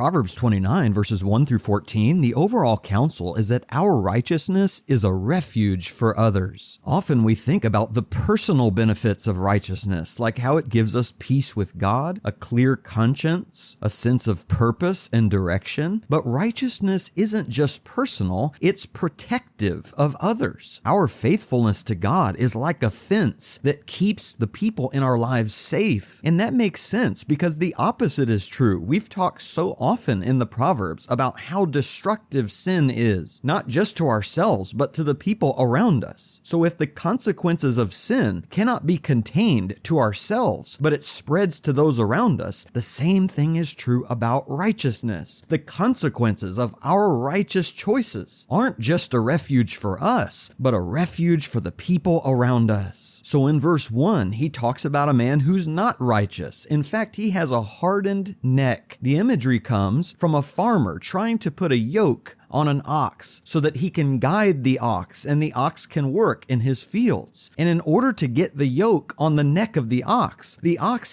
Proverbs 29, verses 1 through 14, the overall counsel is that our righteousness is a refuge for others. Often we think about the personal benefits of righteousness, like how it gives us peace with God, a clear conscience, a sense of purpose and direction. But righteousness isn't just personal, it's protective of others. Our faithfulness to God is like a fence that keeps the people in our lives safe. And that makes sense because the opposite is true. We've talked so often in the Proverbs about how destructive sin is, not just to ourselves, but to the people around us. So if the consequences of sin cannot be contained to ourselves, but it spreads to those around us, the same thing is true about righteousness. The consequences of our righteous choices aren't just a refuge for us, but a refuge for the people around us. So in verse 1, he talks about a man who's not righteous. In fact, he has a hardened neck. The imagery comes from a farmer trying to put a yoke on an ox so that he can guide the ox and the ox can work in his fields. And in order to get the yoke on the neck of the ox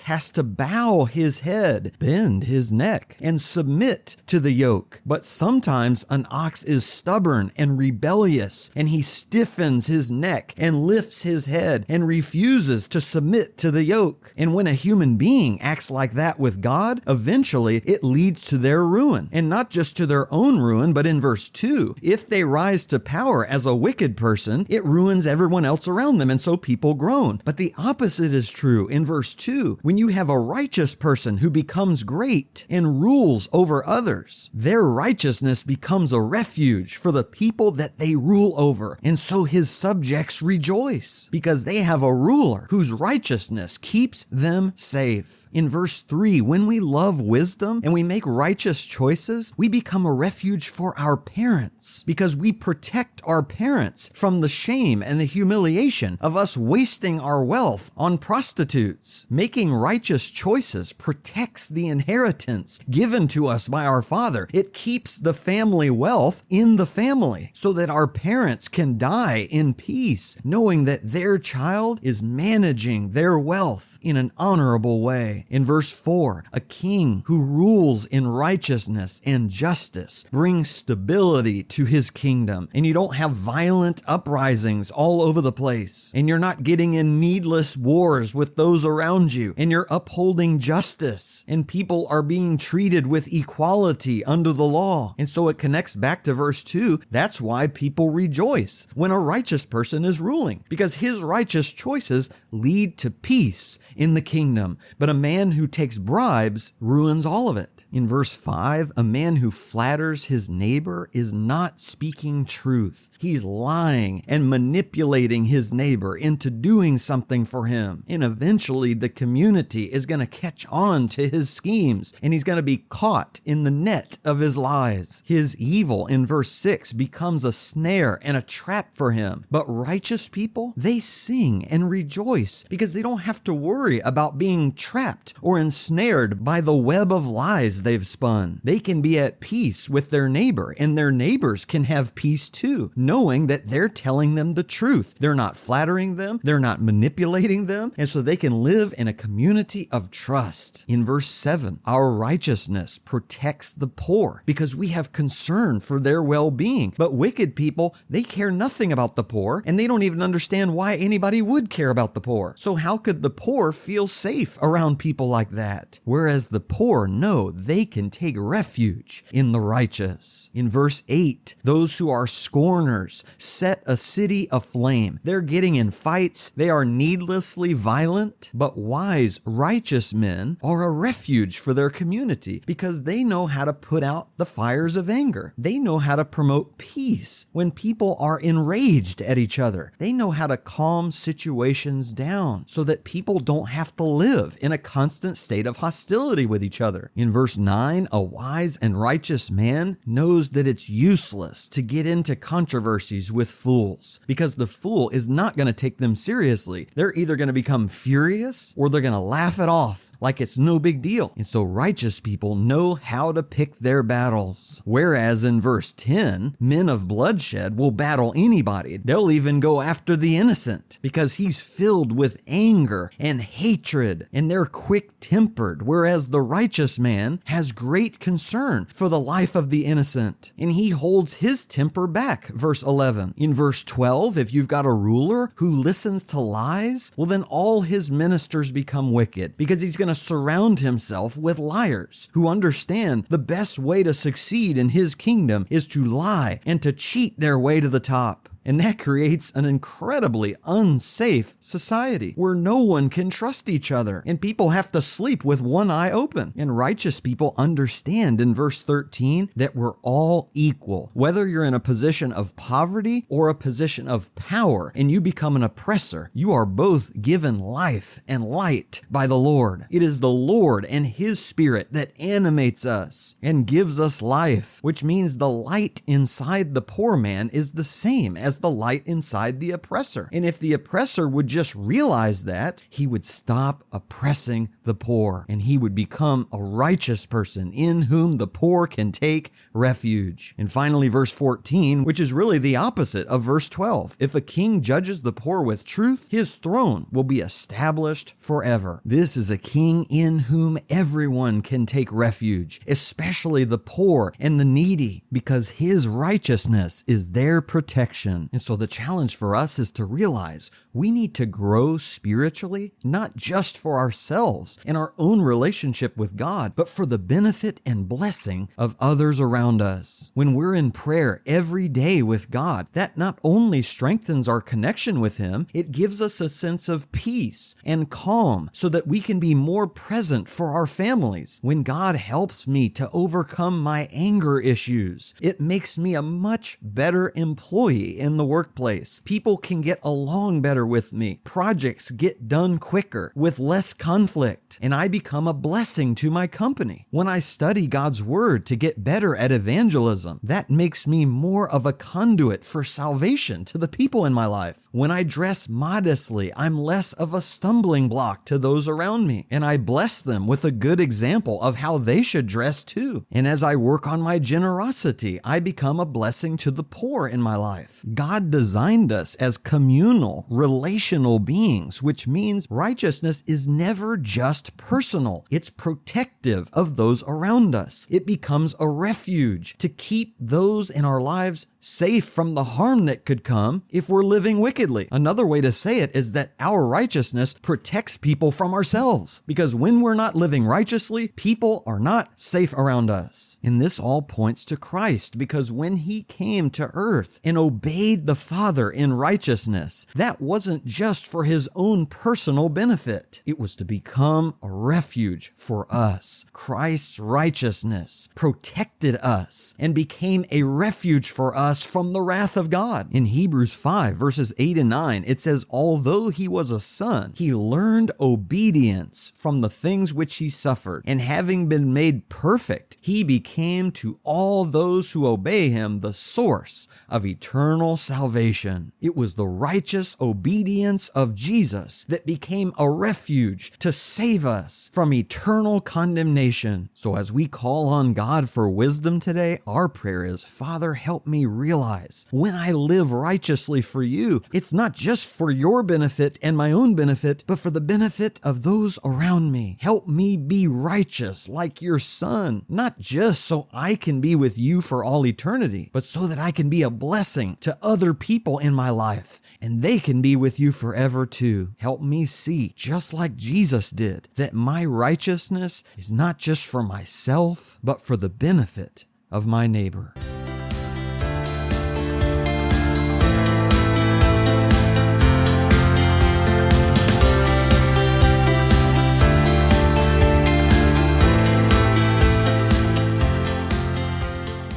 has to bow his head, bend his neck, and submit to the yoke. But sometimes an ox is stubborn and rebellious, and he stiffens his neck and lifts his head and refuses to submit to the yoke. And when a human being acts like that with God, eventually it leads to their ruin. And not just to their own ruin, but in verse 2, if they rise to power as a wicked person, it ruins everyone else around them, and so people groan. But the opposite is true in verse 2. When you have a righteous person who becomes great and rules over others, their righteousness becomes a refuge for the people that they rule over. And so his subjects rejoice because they have a ruler whose righteousness keeps them safe. In verse 3, when we love wisdom and we make righteous choices, we become a refuge for our parents because we protect our parents from the shame and the humiliation of us wasting our wealth on prostitutes. Making righteous choices protects the inheritance given to us by our Father. It keeps the family wealth in the family so that our parents can die in peace, knowing that their child is managing their wealth in an honorable way. In verse 4, a king who rules in righteousness and justice brings stability to his kingdom, and you don't have violent uprisings all over the place, and you're not getting in needless wars with those around you, and you're upholding justice, and people are being treated with equality under the law. And so it connects back to verse 2. That's why people rejoice when a righteous person is ruling, because his righteous choices lead to peace in the kingdom. But a man who takes bribes ruins all of it. In verse 5, a man who flatters his neighbor is not speaking truth. He's lying and manipulating his neighbor into doing something for him. And eventually the community is going to catch on to his schemes, and he's going to be caught in the net of his lies. His evil in verse 6 becomes a snare and a trap for him. But righteous people, they sing and rejoice because they don't have to worry about being trapped or ensnared by the web of lies they've spun. They can be at peace with their neighbor, and their neighbors can have peace too, knowing that they're telling them the truth. They're not flattering them, they're not manipulating them, and so they can live in a community of trust. In verse 7, our righteousness protects the poor because we have concern for their well-being. But wicked people, they care nothing about the poor, and they don't even understand why anybody would care about the poor. So how could the poor feel safe around people like that? Whereas the poor know they can take refuge in the righteous. In verse 8, those who are scorners set a city aflame. They're getting in fights. They are needlessly violent. But wise, righteous men are a refuge for their community because they know how to put out the fires of anger. They know how to promote peace when people are enraged at each other. They know how to calm situations down so that people don't have to live in a constant state of hostility with each other. In verse 9, a wise and righteous man knows that that it's useless to get into controversies with fools, because the fool is not going to take them seriously. They're either going to become furious or they're going to laugh it off like it's no big deal. And so righteous people know how to pick their battles. Whereas in verse 10, men of bloodshed will battle anybody. They'll even go after the innocent because he's filled with anger and hatred, and they're quick-tempered, whereas the righteous man has great concern for the life of the innocent, and he holds his temper back. Verse 11. In verse 12, if you've got a ruler who listens to lies, well then all his ministers become wicked, because he's going to surround himself with liars who understand the best way to succeed in his kingdom is to lie and to cheat their way to the top. And that creates an incredibly unsafe society where no one can trust each other and people have to sleep with one eye open. And righteous people understand in verse 13 that we're all equal. Whether you're in a position of poverty or a position of power and you become an oppressor, you are both given life and light by the Lord. It is the Lord and His Spirit that animates us and gives us life, which means the light inside the poor man is the same as the light inside the oppressor. And if the oppressor would just realize that, he would stop oppressing the poor and he would become a righteous person in whom the poor can take refuge. And finally, verse 14, which is really the opposite of verse 12. If a king judges the poor with truth, his throne will be established forever. This is a king in whom everyone can take refuge, especially the poor and the needy, because his righteousness is their protection. And so the challenge for us is to realize we need to grow spiritually, not just for ourselves and our own relationship with God, but for the benefit and blessing of others around us. When we're in prayer every day with God, that not only strengthens our connection with Him, it gives us a sense of peace and calm so that we can be more present for our families. When God helps me to overcome my anger issues, it makes me a much better employee in the workplace. People can get along better with me. Projects get done quicker with less conflict, and I become a blessing to my company. When I study God's Word to get better at evangelism, that makes me more of a conduit for salvation to the people in my life. When I dress modestly, I'm less of a stumbling block to those around me, and I bless them with a good example of how they should dress too. And as I work on my generosity, I become a blessing to the poor in my life. God designed us as communal, relational beings, which means righteousness is never just personal. It's protective of those around us. It becomes a refuge to keep those in our lives safe from the harm that could come if we're living wickedly. Another way to say it is that our righteousness protects people from ourselves, because when we're not living righteously, people are not safe around us. And this all points to Christ, because when He came to earth and obeyed the Father in righteousness, that wasn't just for His own personal benefit. It was to become a refuge for us. Christ's righteousness protected us and became a refuge for us from the wrath of God. In Hebrews 5, verses 8 and 9, it says, although He was a son, He learned obedience from the things which He suffered, and having been made perfect, He became to all those who obey Him the source of eternal salvation. It was the righteous obedience of Jesus that became a refuge to save us from eternal condemnation. So as we call on God for wisdom today, our prayer is, Father, help me realize when I live righteously for You, it's not just for Your benefit and my own benefit, but for the benefit of those around me. Help me be righteous like Your Son, not just so I can be with You for all eternity, but so that I can be a blessing to other people in my life, and they can be with You forever too. Help me see, just like Jesus did, that my righteousness is not just for myself, but for the benefit of my neighbor.